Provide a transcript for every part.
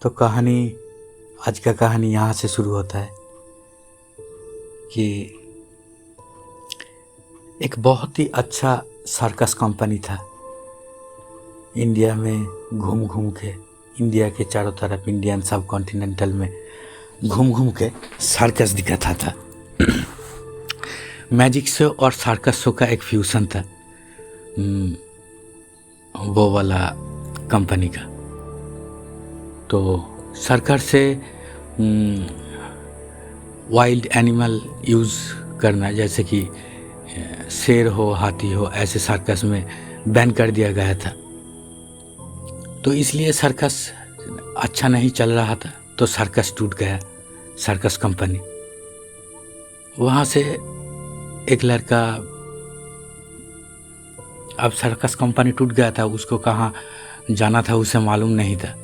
तो कहानी आज का कहानी यहाँ से शुरू होता है कि एक बहुत ही अच्छा सर्कस कंपनी था। इंडिया में घूम घूम के, इंडिया के चारों तरफ, इंडियन सब कॉन्टिनेंटल में घूम घूम के सर्कस दिखाता था। मैजिक शो और सर्कस शो का एक फ्यूज़न था वो वाला कंपनी का। तो सर्कस से वाइल्ड एनिमल यूज़ करना, जैसे कि शेर हो, हाथी हो, ऐसे सर्कस में बैन कर दिया गया था। तो इसलिए सर्कस अच्छा नहीं चल रहा था, तो सर्कस टूट गया, सर्कस कंपनी। वहाँ से एक लड़का, अब सर्कस कंपनी टूट गया था, उसको कहाँ जाना था उसे मालूम नहीं था,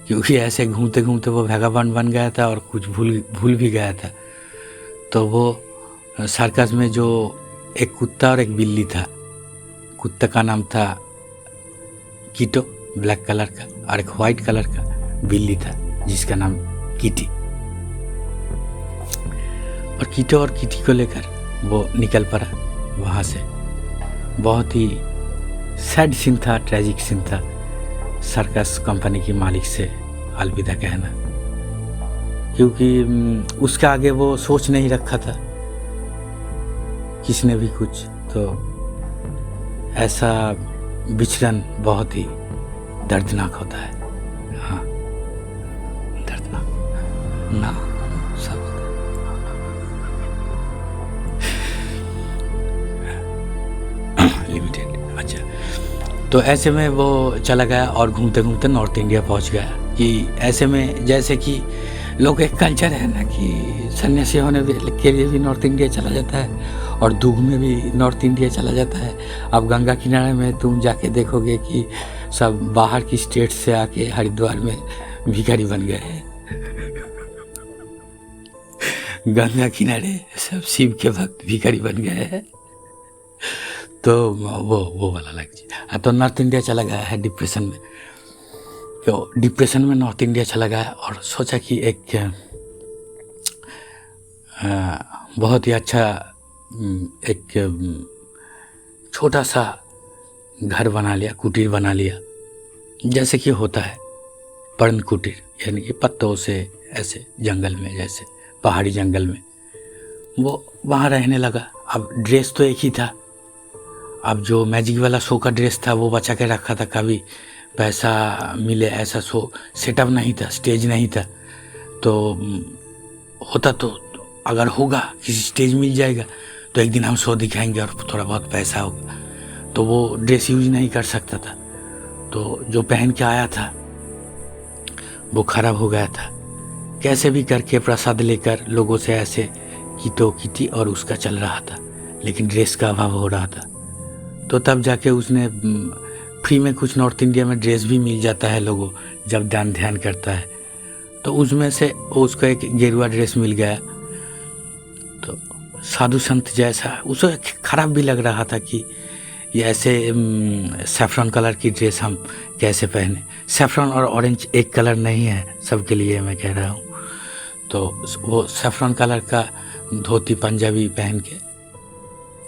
क्योंकि ऐसे घूमते घूमते वो वैगाबंड बन गया था और कुछ भूल भी गया था। तो वो सर्कस में जो एक कुत्ता और एक बिल्ली था, कुत्ता का नाम था कीटो, ब्लैक कलर का, और एक वाइट कलर का बिल्ली था जिसका नाम किटी। और कीटो और किटी को लेकर वो निकल पड़ा वहाँ से। बहुत ही सैड सीन था, ट्रेजिक सीन था, सर्कस कंपनी की मालिक से अलविदा कहना, क्योंकि उसके आगे वो सोच नहीं रखा था किसने भी कुछ। तो ऐसा विचलन बहुत ही दर्दनाक होता है। हाँ, दर्दनाक ना सब लिमिटेड। अच्छा, तो ऐसे में वो चला गया और घूमते घूमते नॉर्थ इंडिया पहुंच गया। कि ऐसे में जैसे कि लोग एक कल्चर है ना कि सन्यासी होने के लिए भी नॉर्थ इंडिया चला जाता है और दूध में भी नॉर्थ इंडिया चला जाता है। अब गंगा किनारे में तुम जाके देखोगे कि सब बाहर की स्टेट से आके हरिद्वार में भिखारी बन गए हैं। गंगा किनारे सब शिव के भक्त भिखारी बन गए हैं। तो वो वाला लग जाए। तो नॉर्थ इंडिया चला गया है डिप्रेशन में। तो डिप्रेशन में नॉर्थ इंडिया चला गया और सोचा कि एक बहुत ही अच्छा एक छोटा सा घर बना लिया, कुटीर बना लिया, जैसे कि होता है पर्ण कुटीर, यानी कि पत्तों से ऐसे जंगल में, जैसे पहाड़ी जंगल में वो वहाँ रहने लगा। अब ड्रेस तो एक ही था। अब जो मैजिक वाला शो का ड्रेस था वो बचा के रखा था, कभी पैसा मिले ऐसा शो सेटअप नहीं था, स्टेज नहीं था। तो होता तो अगर होगा, किसी स्टेज मिल जाएगा तो एक दिन हम शो दिखाएंगे और थोड़ा बहुत पैसा होगा। तो वो ड्रेस यूज नहीं कर सकता था, तो जो पहन के आया था वो खराब हो गया था। कैसे भी करके प्रसाद लेकर लोगों से ऐसे कीटो कीटी और उसका चल रहा था, लेकिन ड्रेस का अभाव हो रहा था। तो तब जाके उसने फ्री में, कुछ नॉर्थ इंडिया में ड्रेस भी मिल जाता है लोगों जब दान ध्यान करता है, तो उसमें से उसको एक गेरुआ ड्रेस मिल गया। तो साधु संत जैसा, उसे खराब भी लग रहा था कि ये ऐसे सैफ्रॉन कलर की ड्रेस हम कैसे पहने। सैफ्रॉन और ऑरेंज एक कलर नहीं है सबके लिए, मैं कह रहा हूँ। तो वो सैफ्रॉन कलर का धोती पंजाबी पहन के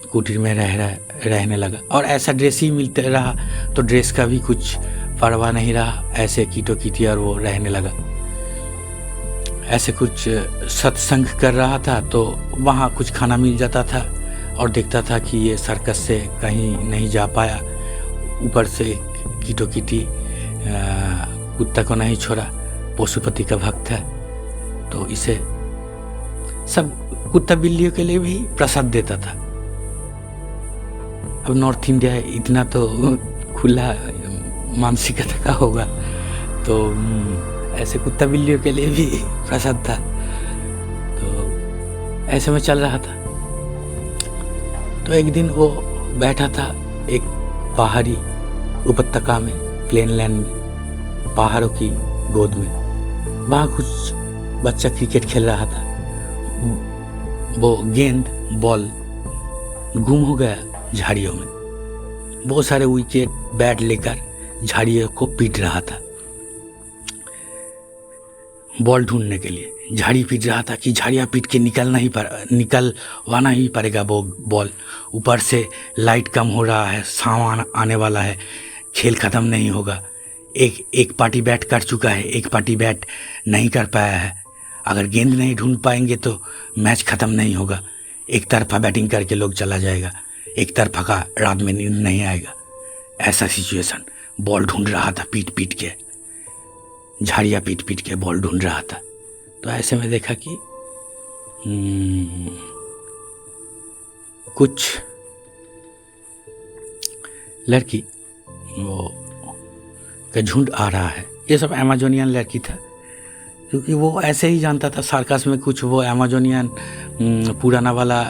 कुटीर में रहने लगा। और ऐसा ड्रेस ही मिलते रहा, तो ड्रेस का भी कुछ परवाह नहीं रहा, ऐसे कीटो कीटी और वो रहने लगा। ऐसे कुछ सत्संग कर रहा था, तो वहाँ कुछ खाना मिल जाता था और देखता था कि ये सर्कस से कहीं नहीं जा पाया। ऊपर से कीटो कीटी कुत्ता को नहीं छोड़ा, पशुपति का भक्त है, तो इसे सब कुत्ता बिल्लियों के लिए भी प्रसाद देता था। अब नॉर्थ इंडिया इतना तो खुला मानसिकता का होगा, तो ऐसे कुत्ता बिल्लियों के लिए भी प्रसाद था। तो ऐसे में चल रहा था। तो एक दिन वो बैठा था एक पहाड़ी उपत्यका में, प्लेन लैंड में, पहाड़ों की गोद में। वहाँ कुछ बच्चा क्रिकेट खेल रहा था। वो गेंद, बॉल गुम हो गया झाड़ियों में। बहुत सारे विकेट बैट लेकर झाड़ियों को पीट रहा था। बॉल ढूंढने के लिए झाड़ी पीट रहा था कि झाड़ियाँ पीट के निकलवाना ही पड़ेगा वो बॉल। ऊपर से लाइट कम हो रहा है, सांव आने वाला है, खेल ख़त्म नहीं होगा। एक पार्टी बैट कर चुका है, एक पार्टी बैट नहीं कर पाया है। अगर गेंद नहीं ढूंढ पाएंगे तो मैच ख़त्म नहीं होगा। एक तरफा बैटिंग करके लोग चला जाएगा, एक तरफा का रात में नींद नहीं आएगा। ऐसा सिचुएशन। बॉल ढूंढ रहा था पीट पीट के, झाड़ियाँ पीट पीट के बॉल ढूंढ रहा था। तो ऐसे में देखा कि कुछ लड़की वो का झुंड आ रहा है। ये सब अमेजोनियन लड़की था, क्योंकि वो ऐसे ही जानता था सार्कस में कुछ वो अमेजोनियन पुराना वाला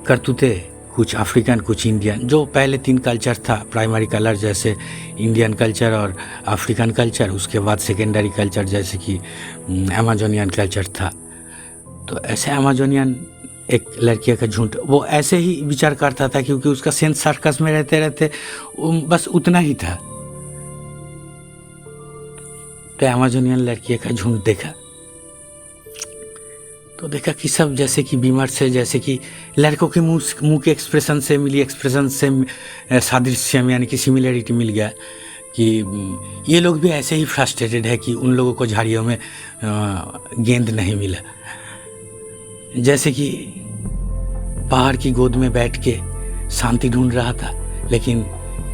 करतूते, कुछ अफ्रीकन कुछ इंडियन। जो पहले 3 कल्चर था प्राइमरी कलर, जैसे इंडियन कल्चर और अफ्रीकन कल्चर, उसके बाद सेकेंडरी कल्चर जैसे कि अमेजोनियन कल्चर था। तो ऐसे अमेजोनियन एक लड़कियों का झुंड वो ऐसे ही विचार करता था, क्योंकि उसका सेंस सर्कस में रहते रहते बस उतना ही था। तो अमेजोनियन लड़कियों का झुंड देखा तो देखा कि सब जैसे कि बीमार से, जैसे कि लड़कों के मुंह के एक्सप्रेशन से मिली एक्सप्रेशन से सादृश्य यानी कि सिमिलरिटी मिल गया कि ये लोग भी ऐसे ही फ्रस्ट्रेटेड है कि उन लोगों को झाड़ियों में गेंद नहीं मिला। जैसे कि पहाड़ की गोद में बैठ के शांति ढूंढ रहा था, लेकिन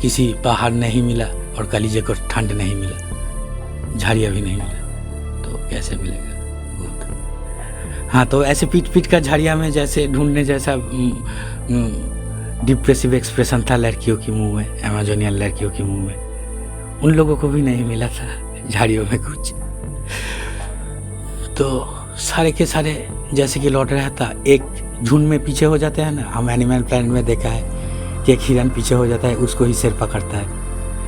किसी पहाड़ नहीं मिला और कलीजे को ठंड नहीं मिला, झाड़ियाँ भी नहीं मिला, तो कैसे मिलेगा गोद। हाँ, तो ऐसे पीट पीट का झाड़ियाँ में जैसे ढूंढने जैसा डिप्रेसिव एक्सप्रेशन था लड़कियों के मुंह में, अमेजोनियन लड़कियों के मुंह में। उन लोगों को भी नहीं मिला था झाड़ियों में कुछ। तो सारे के सारे जैसे कि लौट रहा था। एक झुंड में पीछे हो जाते हैं ना, हम एनिमल प्लैनेट में देखा है कि एक हिरन पीछे हो जाता है, उसको ही शेर पकड़ता है।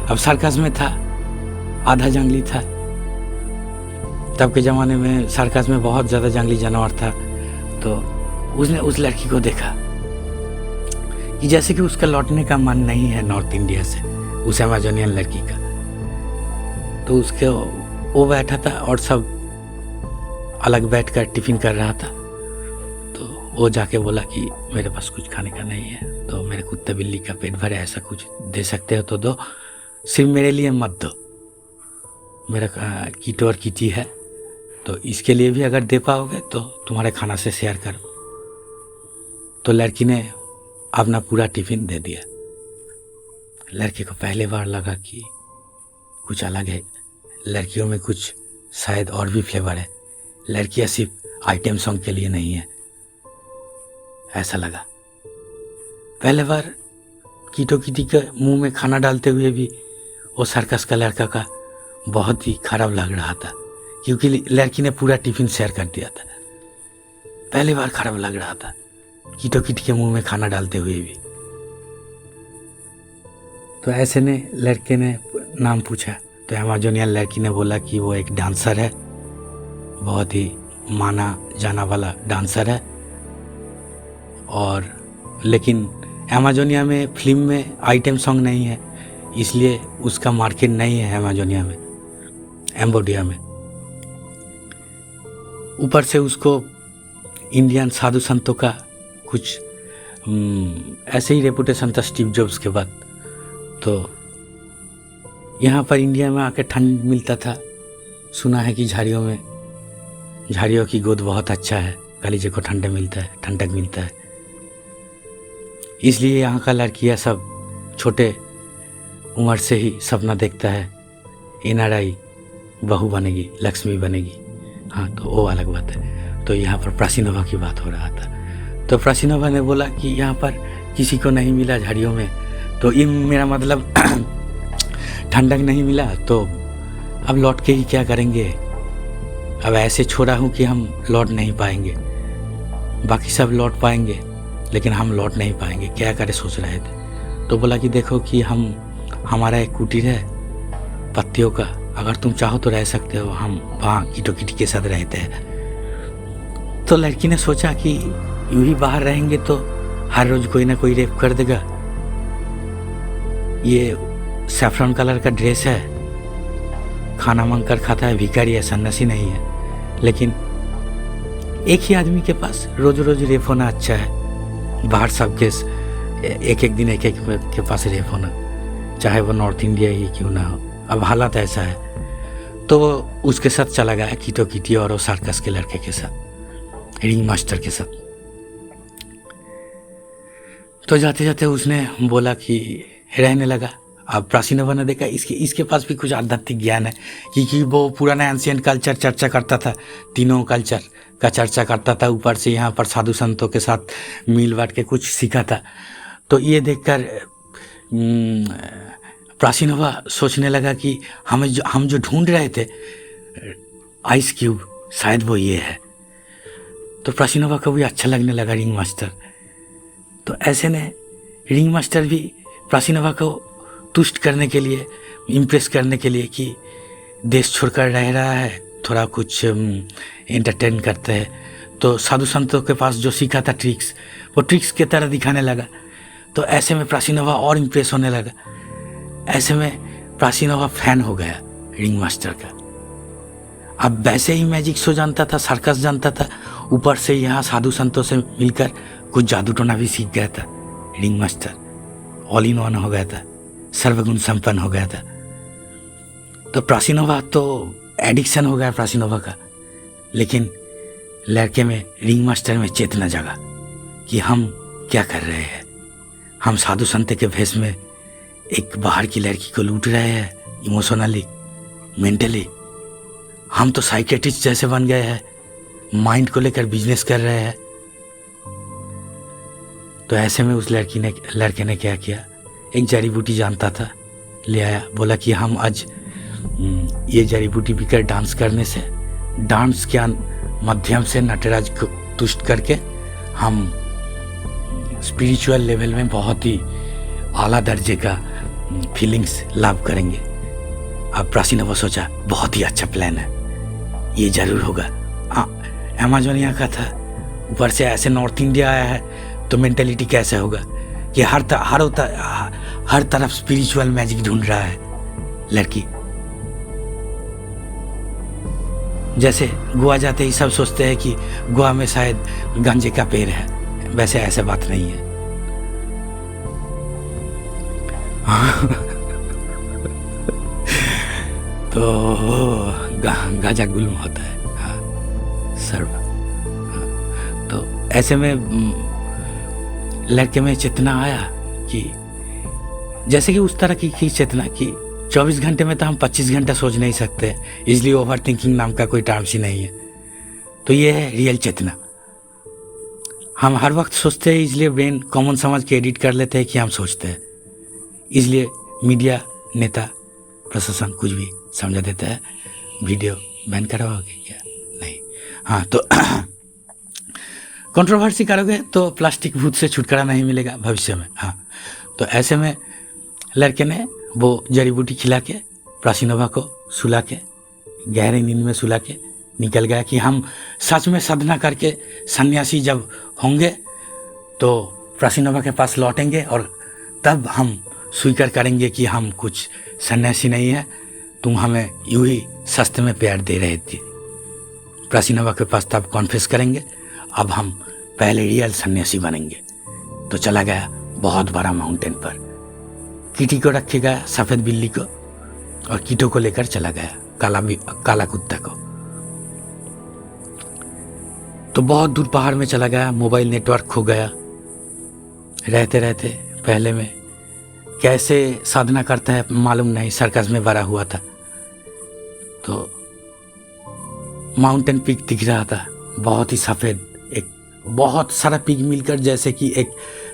अब सर्कस में था, आधा जंगली था। तब के ज़माने में सर्कस में बहुत ज़्यादा जंगली जानवर था। तो उसने उस लड़की को देखा कि जैसे कि उसका लौटने का मन नहीं है नॉर्थ इंडिया से, उस अमेजोनियन लड़की का। तो उसके वो बैठा था और सब अलग बैठकर टिफ़िन कर रहा था। तो वो जाके बोला कि मेरे पास कुछ खाने का नहीं है, तो मेरे कुत्ते बिल्ली का पेट भरे, ऐसा कुछ दे सकते हो तो दो, सिर्फ मेरे लिए मत दो। मेरा कीटो और कीटी है, तो इसके लिए भी अगर दे पाओगे तो तुम्हारे खाना से शेयर करो। तो लड़की ने अपना पूरा टिफ़िन दे दिया। लड़के को पहले बार लगा कि कुछ अलग है, लड़कियों में कुछ शायद और भी फ्लेवर है, लड़कियां सिर्फ आइटम सॉन्ग के लिए नहीं है, ऐसा लगा। पहले बार कीटो कीटी के मुंह में खाना डालते हुए भी वो सर्कस का लड़का का बहुत ही खराब लग रहा था, क्योंकि लड़की ने पूरा टिफिन शेयर कर दिया था। पहली बार खराब लग रहा था कीटो कीटी के मुंह में खाना डालते हुए भी। तो ऐसे ने लड़के ने नाम पूछा, तो अमेजोनियन लड़की ने बोला कि वो एक डांसर है, बहुत ही माना जाना वाला डांसर है। और लेकिन अमेजोनिया में फिल्म में आइटम सॉन्ग नहीं है, इसलिए उसका मार्केट नहीं है अमेजोनिया में, एम्बोडिया में। ऊपर से उसको इंडियन साधु संतों का कुछ ऐसे ही रेपुटेशन था स्टीव जॉब्स के बाद। तो यहाँ पर इंडिया में आकर ठंड मिलता था। सुना है कि झाड़ियों की गोद बहुत अच्छा है, कलीजे को ठंडक मिलता है। इसलिए यहाँ का लड़कियाँ सब छोटे उम्र से ही सपना देखता है NRI बहू बनेगी, लक्ष्मी बनेगी। हाँ, तो वो अलग बात है। तो यहाँ पर प्रासीनोवा की बात हो रहा था। तो प्रासीनोवा ने बोला कि यहाँ पर किसी को नहीं मिला झाड़ियों में, तो ये मेरा मतलब ठंडक नहीं मिला, तो अब लौट के ही क्या करेंगे। अब ऐसे छोड़ा हूँ कि हम लौट नहीं पाएंगे, बाकी सब लौट पाएंगे लेकिन हम लौट नहीं पाएंगे, क्या करे सोच रहे थे। तो बोला कि देखो कि हमारा एक कुटीर है पत्तियों का, अगर तुम चाहो तो रह सकते हो, हम वहाँ कीटो कीटी के साथ रहते हैं। तो लड़की ने सोचा कि यूं ही बाहर रहेंगे तो हर रोज कोई ना कोई रेप कर देगा। ये सैफरन कलर का ड्रेस है, खाना मांग कर खाता है, भिखारी है, सन्यासी नहीं है। लेकिन एक ही आदमी के पास रोज रोज रेप होना अच्छा है। बाहर सबके एक एक दिन एक एक के पास रेप होना, चाहे वो नॉर्थ इंडिया ही क्यों ना हो। अब हालात ऐसा है, तो वो उसके साथ चला गया कीटो कीटी और वो सर्कस के लड़के के साथ, रिंग मास्टर के साथ। तो जाते जाते उसने बोला कि रहने लगा। अब प्राचीनवा ने देखा इसके पास भी कुछ आध्यात्मिक ज्ञान है, क्योंकि वो पुराना एंशिएंट कल्चर चर्चा करता था, तीनों कल्चर का चर्चा करता था। ऊपर से यहाँ पर साधु संतों के साथ मिल बांट के कुछ सीखा था। तो ये देखकर प्राचीनवा सोचने लगा कि हम जो ढूंढ रहे थे आइस क्यूब, शायद वो ये है। तो प्राचीनवा को भी अच्छा लगने लगा रिंग मास्टर। तो ऐसे ने रिंग मास्टर भी प्राचीनवा को तुष्ट करने के लिए, इम्प्रेस करने के लिए कि देश छोड़कर रह रहा है, थोड़ा कुछ एंटरटेन करते हैं। तो साधु संतों के पास जो सीखा था ट्रिक्स, वो ट्रिक्स की तरह दिखाने लगा। तो ऐसे में प्राचीनवा और इम्प्रेस होने लगा। ऐसे में प्राचीनवा फैन हो गया रिंग मास्टर का। अब वैसे ही मैजिक शो जानता था, सर्कस जानता था, ऊपर से यहाँ साधु संतों से मिलकर कुछ जादू टोना भी सीख गया था। Ring master all in one हो गया था, सर्वगुण संपन्न हो गया था। तो प्राचीनवा तो एडिक्शन हो गया प्राचीनवा का। लेकिन लड़के में, रिंग मास्टर में चेतना जागा कि हम क्या कर रहे हैं। हम साधु संत के भेष में एक बाहर की लड़की को लूट रहे हैं, इमोशनली, मेंटली। हम तो साइकेट्रिस्ट जैसे बन गए हैं, माइंड को लेकर बिजनेस कर रहे हैं। तो ऐसे में उस लड़के ने क्या किया, एक जड़ी बूटी जानता था, ले आया। बोला कि हम आज ये जड़ी बूटी पीकर डांस करने से, डांस के माध्यम से नटराज को तुष्ट करके हम स्पिरिचुअल लेवल में बहुत ही आला दर्जे का फीलिंग्स लाभ करेंगे। अब प्राचीनवा सोचा बहुत ही अच्छा प्लान है, ये जरूर होगा। अमेज़न यहाँ का था, ऊपर से ऐसे नॉर्थ इंडिया आया है, तो मेंटेलिटी कैसे होगा कि हर तरफ स्पिरिचुअल मैजिक ढूंढ रहा है लड़की। जैसे गोवा जाते ही सब सोचते हैं कि गोवा में शायद गांजे का पेड़ है, वैसे ऐसा बात नहीं है। तो गांजा गुल्म होता है, हाँ, सर्व। हाँ, तो ऐसे में लड़के में चेतना आया कि जैसे कि उस तरह की चेतना कि 24 घंटे में तो हम 25 घंटा सोच नहीं सकते, इसलिए ओवर थिंकिंग नाम का कोई टर्म्स ही नहीं है। तो ये है रियल चेतना। हम हर वक्त सोचते हैं, इसलिए ब्रेन कॉमन समझ के एडिट कर लेते हैं कि हम सोचते हैं, इसलिए मीडिया, नेता, प्रशासन कुछ भी समझा देता है। वीडियो बैन करवाओगे क्या? नहीं। हाँ, तो कंट्रोवर्सी करोगे तो प्लास्टिक भूत से छुटकारा नहीं मिलेगा भविष्य में। हाँ, तो ऐसे में लड़के ने वो जड़ी बूटी खिला के प्राचीनवा को सुला के, गहरी नींद में सुला के निकल गया कि हम सच में साधना करके सन्यासी जब होंगे तो प्राचीनवा के पास लौटेंगे और तब हम स्वीकार करेंगे कि हम कुछ सन्यासी नहीं है, तुम हमें यूं ही सस्ते में प्यार दे रहे थे। प्राचीनवा के पास तब कॉन्फेस करेंगे, अब हम पहले रियल सन्यासी बनेंगे। तो चला गया बहुत बड़ा माउंटेन पर, कीटी को रखे गया, सफ़ेद बिल्ली को, और कीटों को लेकर चला गया, काला कुत्ता को। तो बहुत दूर पहाड़ में चला गया, मोबाइल नेटवर्क खो गया। रहते रहते पहले में कैसे साधना करता है मालूम नहीं, सर्कस में बड़ा हुआ था। तो माउंटेन पीक दिख रहा था, बहुत ही सफ़ेद, एक बहुत सारा पीक मिलकर जैसे कि एक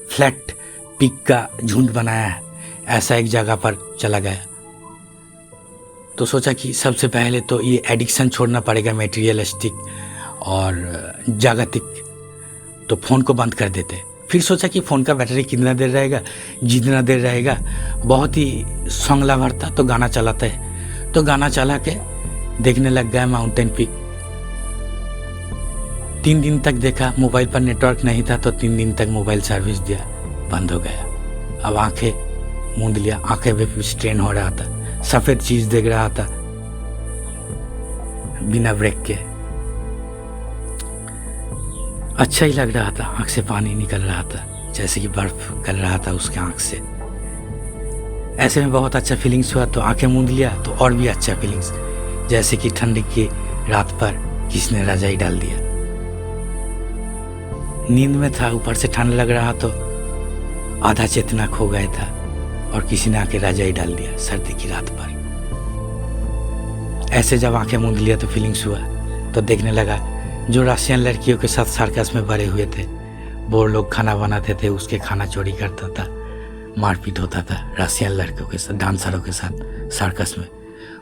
फ्लैट पीक का झुंड बनाया है, ऐसा एक जगह पर चला गया। तो सोचा कि सबसे पहले तो ये एडिक्शन छोड़ना पड़ेगा, मटेरियलिस्टिक और जागतिक। तो फ़ोन को बंद कर देते। फिर सोचा कि फ़ोन का बैटरी कितना देर रहेगा, जितना देर रहेगा। बहुत ही संगला भर था, तो गाना चलाते हैं। तो गाना चला के देखने लग गया माउंटेन पीक। 3 दिन तक देखा, मोबाइल पर नेटवर्क नहीं था, तो 3 दिन तक मोबाइल सर्विस दिया, बंद हो गया। अब आंखें मूंद लिया, आंखें पे स्ट्रेन हो रहा था, सफ़ेद चीज़ देख रहा था, बिना ब्रेक के। अच्छा ही लग रहा था, आँख से पानी निकल रहा था, जैसे कि बर्फ गल रहा था उसके आँख से। ऐसे में बहुत अच्छा फीलिंग्स हुआ, तो आंखें मूंद लिया तो और भी अच्छा फीलिंग्स, जैसे कि ठंड की रात पर किसने रजाई डाल दिया। नींद में था, ऊपर से ठंड लग रहा तो आधा चेतना खो गया था और किसी ने आके रजाई डाल दिया सर्दी की रात पर। ऐसे जब आंखें मूंद लिया तो फीलिंग्स हुआ, तो देखने लगा जो रशियन लड़कियों के साथ सर्कस में भरे हुए थे, वो लोग खाना बनाते थे, उसके खाना चोरी करता था, मारपीट होता था रशियन लड़कियों के साथ, डांसरों के साथ सर्कस में।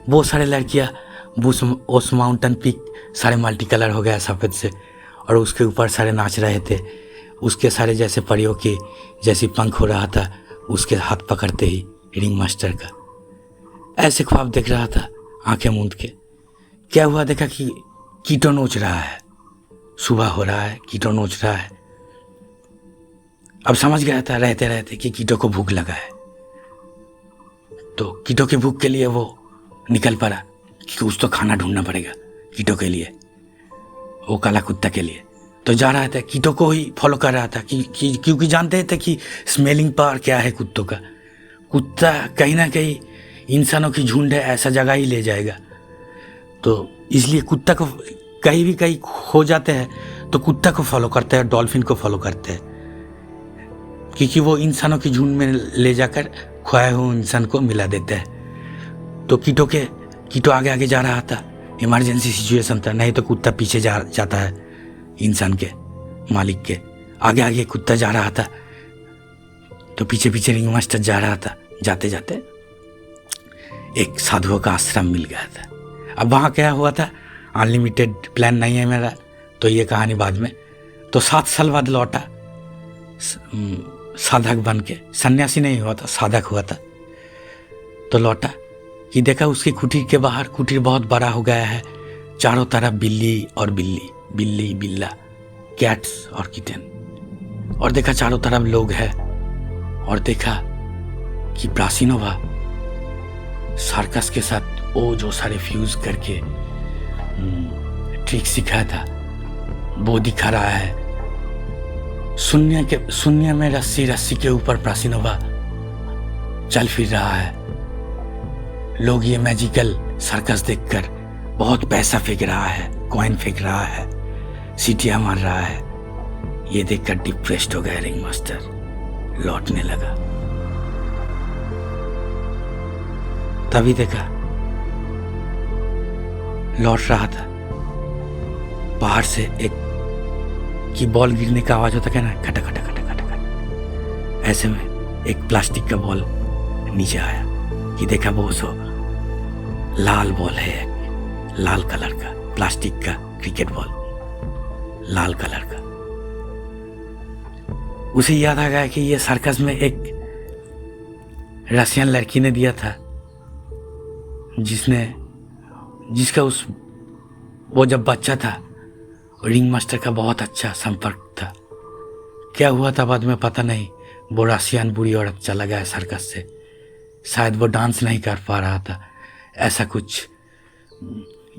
वो सारे लड़कियां उस माउंटेन पीक सारे मल्टी कलर हो गया सफ़ेद से, और उसके ऊपर सारे नाच रहे थे। उसके सारे जैसे परियों की जैसी पंख हो रहा था उसके हाथ पकड़ते ही रिंग मास्टर का। ऐसे ख्वाब देख रहा था आंखें मूंद के। क्या हुआ, देखा कि कीटो नोच रहा है। सुबह हो रहा है, कीटो नोच रहा है। अब समझ गया था रहते रहते कि कीटो को भूख लगा है, तो कीटो की भूख के लिए वो निकल पड़ा कि कुछ तो खाना ढूंढना पड़ेगा कीटो के लिए, वो काला कुत्ता के लिए। तो जा रहा था, कीटो को ही फॉलो कर रहा था क्योंकि जानते थे कि स्मेलिंग पावर क्या है कुत्तों का। कुत्ता कहीं ना कहीं इंसानों की झुंड है, ऐसा जगह ही ले जाएगा। तो इसलिए कुत्ता को कहीं खो जाते हैं तो कुत्ता को फॉलो करते हैं, डॉल्फिन को फॉलो करते हैं, क्योंकि वो इंसानों की झुंड में ले जाकर खोए हुए इंसान को मिला देते हैं। तो कीटो आगे आगे जा रहा था, इमरजेंसी सिचुएशन था, नहीं तो कुत्ता पीछे जाता है इंसान के मालिक के। आगे आगे कुत्ता जा रहा था तो पीछे पीछे रिंग मास्टर जा रहा था। जाते जाते एक साधुओं का आश्रम मिल गया था। अब वहाँ क्या हुआ था, अनलिमिटेड प्लान नहीं है मेरा, तो ये कहानी बाद में। तो 7 साल बाद लौटा साधक बन के, सन्यासी नहीं हुआ था, साधक हुआ था। तो लौटा कि देखा उसकी कुटीर के बाहर, कुटीर बहुत बड़ा हो गया है, चारों तरफ बिल्ली और बिल्ली, बिल्ली बिल्ला, कैट्स और किटन, और देखा चारों तरफ लोग हैं। और देखा कि प्रासिनोवा सर्कस के साथ वो जो सारे फ्यूज करके ट्रिक सिखाया था वो दिखा रहा है। शून्य में रस्सी के ऊपर प्रासिनोवा चल फिर रहा है। लोग ये मैजिकल सर्कस देखकर बहुत पैसा फेंक रहा है, कॉइन फेंक रहा है, सीटियां मार रहा है। ये देखकर डिप्रेस्ड हो गया रिंग मास्टर, लौटने लगा। तभी देखा लौट रहा था, बाहर से एक की बॉल गिरने का आवाज होता है ना, खटा खटा खटा खटा खटा। ऐसे में एक प्लास्टिक का बॉल नीचे आया कि देखा वो सो लाल बॉल है, लाल कलर का प्लास्टिक का क्रिकेट बॉल, लाल कलर का। उसे याद आ गया कि ये सर्कस में एक रशियन लड़की ने दिया था, जिसका वो जब बच्चा था रिंग मास्टर का बहुत अच्छा संपर्क था। क्या हुआ था बाद में पता नहीं, वो रशियन बुरी औरत चला गया सर्कस से। शायद वो डांस नहीं कर पा रहा था, ऐसा कुछ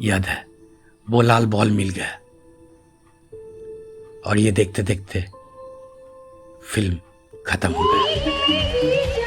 याद है। वो लाल बॉल मिल गया और ये देखते देखते फिल्म खत्म हो गई।